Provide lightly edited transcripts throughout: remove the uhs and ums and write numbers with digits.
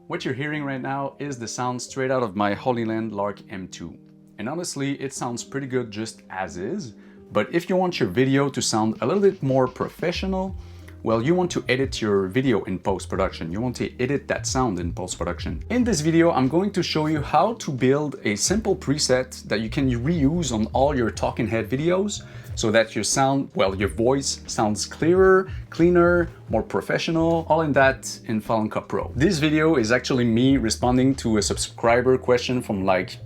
What you're hearing right now is the sound straight out of my Hallouly Lark M2. And honestly, it sounds pretty good just as is, but if you want your video to sound a little bit more professional, well, you want to edit your video in post-production. You want to edit that sound in post-production. In this video, I'm going to show you how to build a simple preset that you can reuse on all your talking head videos so that your sound, well, your voice sounds clearer, cleaner, more professional, all in that in Final Cut Pro. This video is actually me responding to a subscriber question from like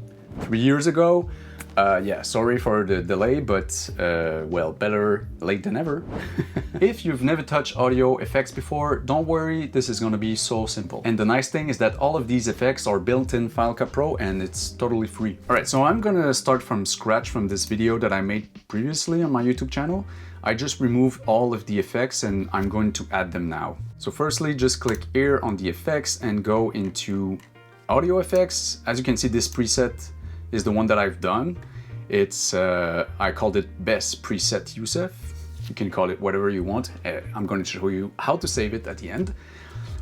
3 years ago. Yeah, sorry for the delay, but well, better late than never. If you've never touched audio effects before, don't worry, this is gonna be so simple. And the nice thing is that all of these effects are built in Final Cut Pro and it's totally free. All right, so I'm gonna start from scratch from this video that I made previously on my YouTube channel. I just removed all of the effects and I'm going to add them now. So firstly, just click here on the effects and go into audio effects. As you can see, this preset is the one that I've done. It's, I called it Best Preset Youssef. You can call it whatever you want. I'm going to show you how to save it at the end.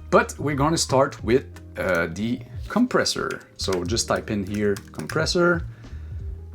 But we're going to start with the compressor. So just type in here, compressor,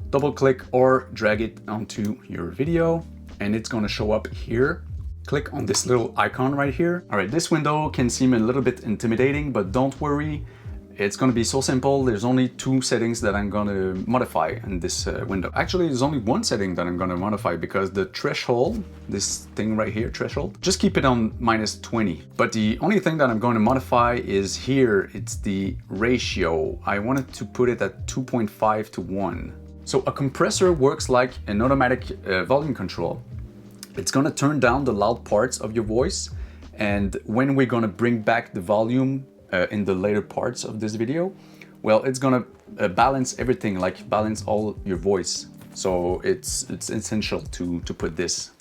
double click or drag it onto your video, and it's going to show up here. Click on this little icon right here. All right, this window can seem a little bit intimidating, but don't worry. It's going to be so simple. There's only 2 settings that I'm going to modify in this window. Actually, there's only 1 setting that I'm going to modify because the threshold, this thing right here, threshold, just keep it on -20. But the only thing that I'm going to modify is here. It's the ratio. I wanted to put it at 2.5 to 1. So a compressor works like an automatic volume control. It's going to turn down the loud parts of your voice. And when we're going to bring back the volume in the later parts of this video, well, it's gonna balance everything, like balance all your voice. So it's essential to put this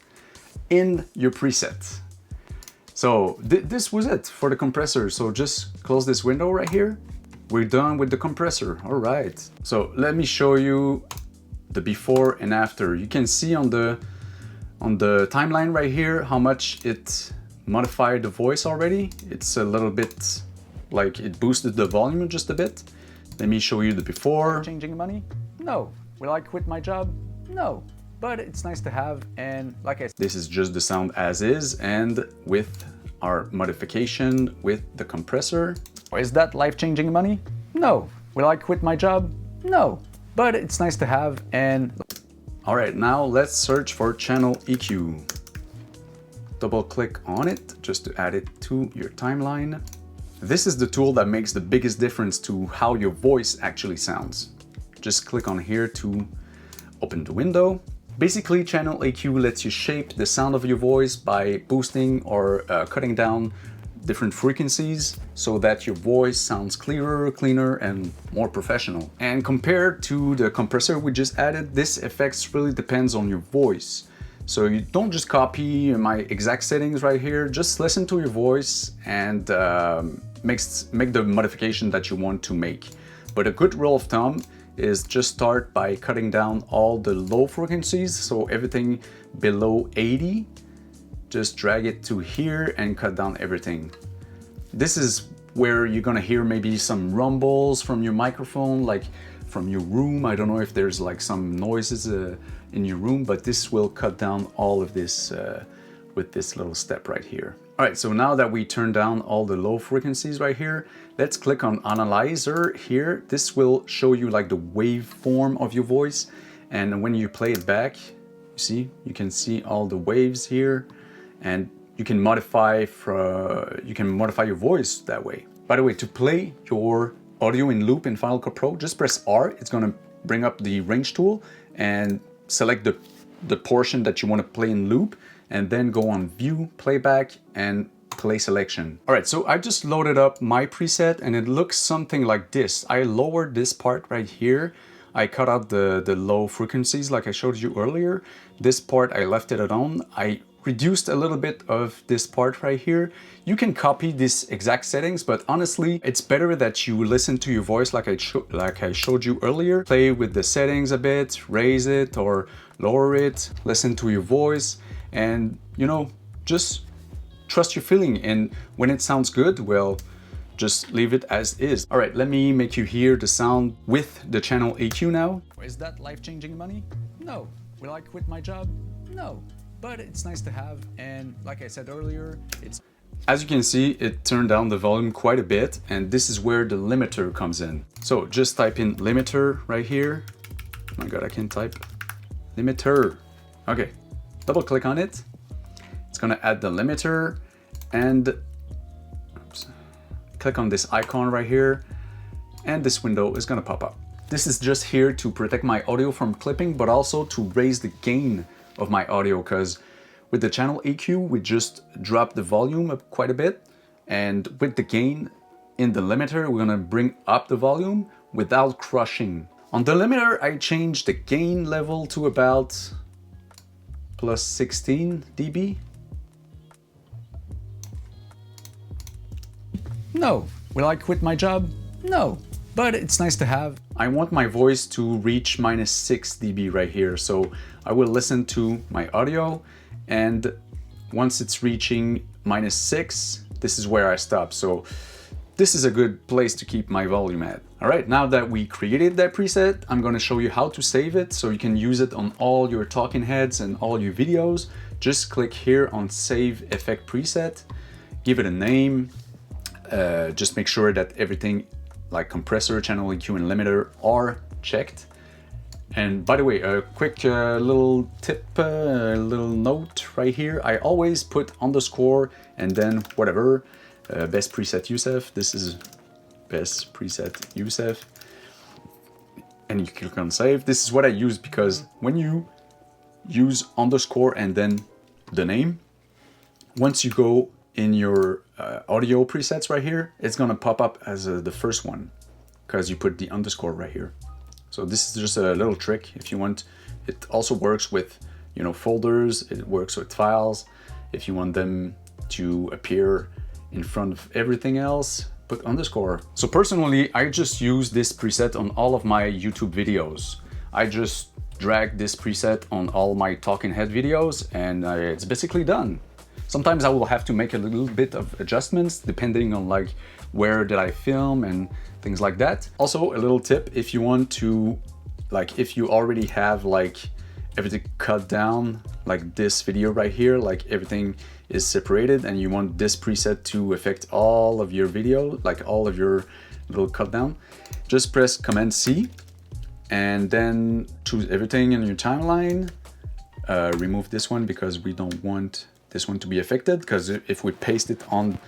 in your preset. So this was it for the compressor. So just close this window right here. We're done with the compressor. All right. So let me show you the before and after. You can see on the timeline right here how much it modified the voice already. It's a little bit like it boosted the volume just a bit. Let me show you the before. Changing money? No. Will I quit my job? No. But it's nice to have, and like I said, this is just the sound as is, and with our modification with the compressor. Is that life-changing money? No. Will I quit my job? No. But it's nice to have, and all right, now let's search for channel EQ. Double click on it just to add it to your timeline. This is the tool that makes the biggest difference to how your voice actually sounds. Just click on here to open the window. Basically, channel EQ lets you shape the sound of your voice by boosting or cutting down different frequencies so that your voice sounds clearer, cleaner, and more professional. And compared to the compressor we just added, this effect really depends on your voice. So you don't just copy my exact settings right here, just listen to your voice and make the modification that you want to make. But a good rule of thumb is just start by cutting down all the low frequencies, so everything below 80, just drag it to here and cut down everything. This is where you're gonna hear maybe some rumbles from your microphone, like from your room. I don't know if there's like some noises in your room, but this will cut down all of this with this little step right here. All right, so now that we turn down all the low frequencies right here, let's click on Analyzer here. This will show you like the waveform of your voice. And when you play it back, you can see all the waves here, and you can modify your voice that way. By the way, to play your audio in loop in Final Cut Pro, just press R. It's gonna bring up the range tool and select the portion that you want to play in loop, and then go on View, Playback, and Play Selection. All right, so I just loaded up my preset and it looks something like this. I lowered this part right here. I cut out the low frequencies like I showed you earlier. This part, I left it on. I reduced a little bit of this part right here. You can copy these exact settings, but honestly, it's better that you listen to your voice like I showed you earlier. Play with the settings a bit, raise it or lower it, listen to your voice, and you know, just trust your feeling. And when it sounds good, well, just leave it as is. All right, let me make you hear the sound with the channel EQ now. Is that life-changing money? No. Will I quit my job? No. But it's nice to have, and like I said earlier, it's... As you can see, it turned down the volume quite a bit, and this is where the limiter comes in. So just type in limiter right here. Oh my God, I can't type. Limiter. Okay, double click on it. It's gonna add the limiter, and oops, click on this icon right here, and this window is gonna pop up. This is just here to protect my audio from clipping, but also to raise the gain of my audio, because with the channel EQ, we just dropped the volume up quite a bit, and with the gain in the limiter, we're gonna bring up the volume without crushing. On the limiter, I changed the gain level to about plus 16 dB. No. Will I quit my job? No. But it's nice to have. I want my voice to reach minus 6 dB right here, so I will listen to my audio, and once it's reaching minus 6, this is where I stop. So this is a good place to keep my volume at. All right, now that we created that preset, I'm gonna show you how to save it so you can use it on all your talking heads and all your videos. Just click here on Save Effect Preset, give it a name, just make sure that everything like compressor, channel EQ, and limiter are checked. And by the way, a quick little tip, a little note right here. I always put underscore and then whatever, best preset Youssef. This is best preset Youssef. And you click on save. This is what I use because when you use underscore and then the name, once you go in your audio presets right here, it's gonna pop up as the first one because you put the underscore right here. So this is just a little trick if you want. It also works with, you know, folders, it works with files. If you want them to appear in front of everything else, put underscore. So personally, I just use this preset on all of my YouTube videos. I just drag this preset on all my talking head videos and it's basically done. Sometimes I will have to make a little bit of adjustments depending on like where did I film and things like that. Also a little tip, if you want to, like if you already have like everything cut down, like this video right here, like everything is separated and you want this preset to affect all of your video, like all of your little cut down, just press Command C and then choose everything in your timeline. Remove this one because we don't want this one to be affected, because if we paste it on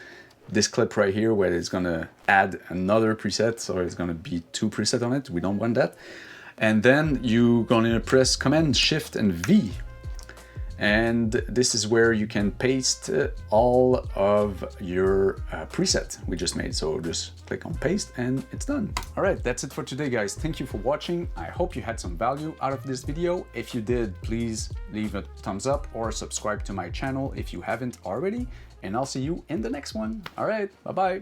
this clip right here where it's gonna add another preset, so it's gonna be 2 presets on it, we don't want that. And then you're gonna press Command Shift and V, and this is where you can paste all of your preset we just made. So just click on paste and it's done. All right, that's it for today, guys. Thank you for watching. I hope you had some value out of this video. If you did, please leave a thumbs up or subscribe to my channel if you haven't already, and I'll see you in the next one. All right, bye-bye.